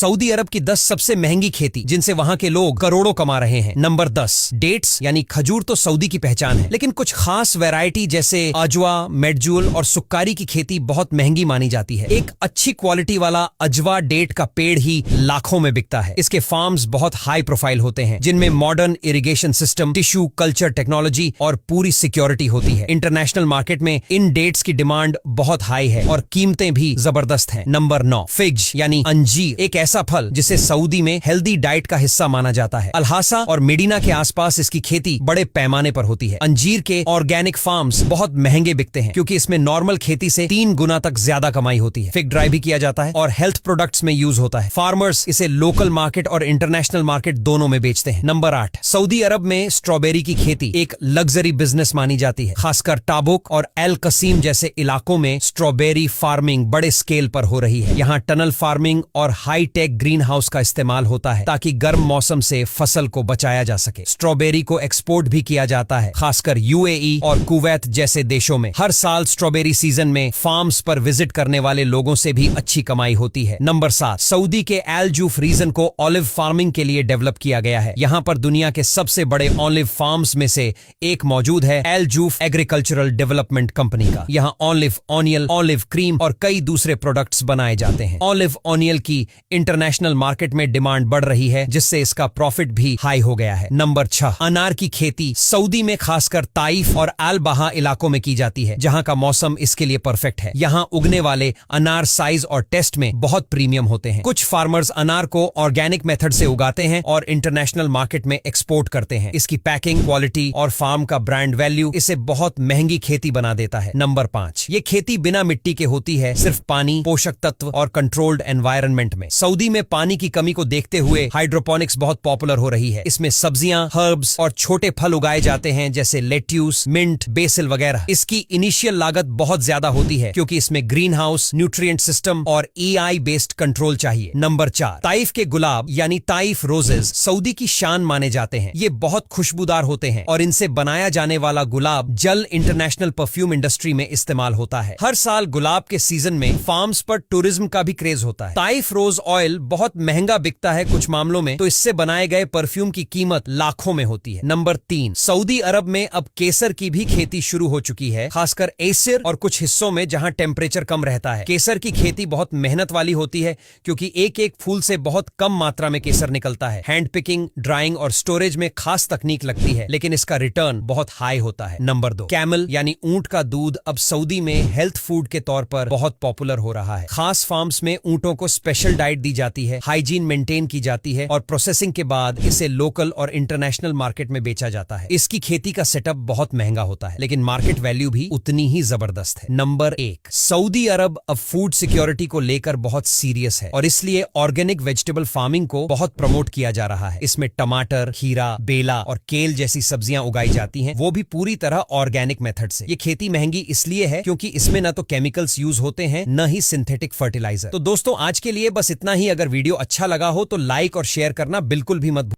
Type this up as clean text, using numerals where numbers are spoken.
Saudi अरब की 10 सबसे महंगी खेती जिनसे वहां के लोग करोड़ों कमा रहे हैं। नंबर 10, डेट्स यानी खजूर तो सऊदी की पहचान है, लेकिन कुछ खास वैरायटी जैसे अजवा, मेडजूल और सुक्कारी की खेती बहुत महंगी मानी जाती है। एक अच्छी क्वालिटी वाला अजवा डेट का पेड़ ही लाखों में बिकता है। इसके फार्म्स बहुत हाई प्रोफाइल होते हैं, जिनमें modern irrigation system, tissue culture technology और पूरी सिक्योरिटी होती है। इंटरनेशनल मार्केट में इन डेट्स की डिमांड बहुत हाई है और कीमतें भी जबरदस्त हैं। नंबर 9, फिग्स यानी अंजीर, एक ऐसा फल जिसे सऊदी में हेल्दी डाइट का हिस्सा माना जाता है। अल्हासा और मेडिना के आसपास इसकी खेती बड़े पैमाने पर होती है। अंजीर के ऑर्गेनिक फार्म्स बहुत महंगे बिकते हैं क्योंकि इसमें नॉर्मल खेती से 3 गुना तक ज्यादा कमाई होती है। फिग ड्राई भी किया जाता है और हेल्थ प्रोडक्ट्स में यूज होता है। फार्मर्स इसे लोकल मार्केट और इंटरनेशनल मार्केट दोनों में बेचते हैं। नंबर 8, सऊदी अरब में स्ट्रॉबेरी की खेती एक लग्जरी बिजनेस मानी जाती है। खासकर टाबुक और एल कसीम जैसे इलाकों में स्ट्रॉबेरी फार्मिंग बड़े स्केल पर हो रही है। यहाँ टनल फार्मिंग और हाई टेक ग्रीन हाउस का इस्तेमाल होता है ताकि गर्म मौसम से फसल को बचाया जा सके। स्ट्रॉबेरी को एक्सपोर्ट भी किया जाता है, खासकर यूएई और कुवैत जैसे देशों में। हर साल स्ट्रॉबेरी सीजन में फार्म्स पर विजिट करने वाले लोगों से भी अच्छी कमाई होती है। नंबर 7, सऊदी के एल जूफ रीजन को ऑलिव फार्मिंग के लिए डेवलप किया गया है। यहाँ पर दुनिया के सबसे बड़े ऑलिव फार्म्स में से एक मौजूद है, एल जूफ एग्रीकल्चरल डेवलपमेंट कंपनी का। यहाँ ऑलिव ऑनियल, ऑलिव क्रीम और कई दूसरे प्रोडक्ट्स बनाए जाते हैं। ऑलिव ऑनियल की इंटरनेशनल मार्केट में डिमांड बढ़ रही है, जिससे इसका प्रॉफिट भी हाई हो गया है। नंबर 6, अनार की खेती सऊदी में खासकर ताइफ और अल बहा इलाकों में की जाती है, जहां का मौसम इसके लिए परफेक्ट है। यहां उगने वाले अनार साइज और टेस्ट में बहुत प्रीमियम होते हैं। कुछ फार्मर्स अनार को ऑर्गेनिक मेथड से उगाते हैं और इंटरनेशनल मार्केट में एक्सपोर्ट करते हैं। इसकी पैकिंग, क्वालिटी और फार्म का ब्रांड वैल्यू इसे बहुत महंगी खेती बना देता है। नंबर 5, ये खेती बिना मिट्टी के होती है, सिर्फ पानी, पोषक तत्व और कंट्रोल्ड एनवायरनमेंट में। सऊदी में पानी की कमी को देखते हुए हाइड्रोपोनिक्स बहुत पॉपुलर हो रही है। इसमें सब्जियां, हर्ब्स और छोटे फल उगाए जाते हैं जैसे लेट्यूस, मिंट, बेसिल वगैरह। इसकी इनिशियल लागत बहुत ज्यादा होती है क्योंकि इसमें ग्रीन हाउस, न्यूट्रिएंट सिस्टम और EI बेस्ड कंट्रोल चाहिए। नंबर 4, ताइफ के गुलाब यानी ताइफ रोजेस सऊदी की शान माने जाते हैं। ये बहुत खुशबूदार होते हैं और इनसे बनाया जाने वाला गुलाब जल इंटरनेशनल परफ्यूम इंडस्ट्री में इस्तेमाल होता है। हर साल गुलाब के सीजन में फार्म्स पर टूरिज्म का भी क्रेज होता है। ताइफ रोज ऑयल बहुत महंगा बिकता है कुछ मामलों में, तो इससे बनाए गए परफ्यूम की कीमत लाखों में होती है। नंबर 3, सऊदी अरब में अब केसर की भी खेती शुरू हो चुकी है, खासकर एसिर और कुछ हिस्सों में जहां टेम्परेचर कम रहता है। केसर की खेती बहुत मेहनत वाली होती है क्योंकि एक एक फूल से बहुत कम मात्रा में केसर निकलता है। हैंड पिकिंग, ड्राइंग और स्टोरेज में खास तकनीक लगती है, लेकिन इसका रिटर्न बहुत हाई होता है। नंबर 2, कैमल यानी ऊंट का दूध अब सऊदी में हेल्थ फूड के तौर पर बहुत पॉपुलर हो रहा है। खास फार्म्स में ऊंटों को स्पेशल डाइट दी जाती है, हाइजीन मेंटेन की जाती है और प्रोसेसिंग के बाद इसे लोकल और इंटरनेशनल मार्केट में बेचा जाता है। इसकी खेती का सेटअप बहुत महंगा होता है, लेकिन मार्केट वैल्यू भी उतनी ही जबरदस्त है। नंबर 1, सऊदी अरब अब फूड सिक्योरिटी को लेकर बहुत सीरियस है और इसलिए ऑर्गेनिक वेजिटेबल फार्मिंग को बहुत प्रमोट किया जा रहा है। इसमें टमाटर, खीरा, बेला और केल जैसी सब्जियां उगाई जाती हैं, वो भी पूरी तरह ऑर्गेनिक मेथड से। ये खेती महंगी इसलिए है क्योंकि इसमें न तो केमिकल्स यूज होते हैं, न ही सिंथेटिक फर्टिलाइजर। तो दोस्तों, आज के लिए बस इतना ही। अगर वीडियो अच्छा लगा हो तो लाइक और शेयर करना बिल्कुल भी मत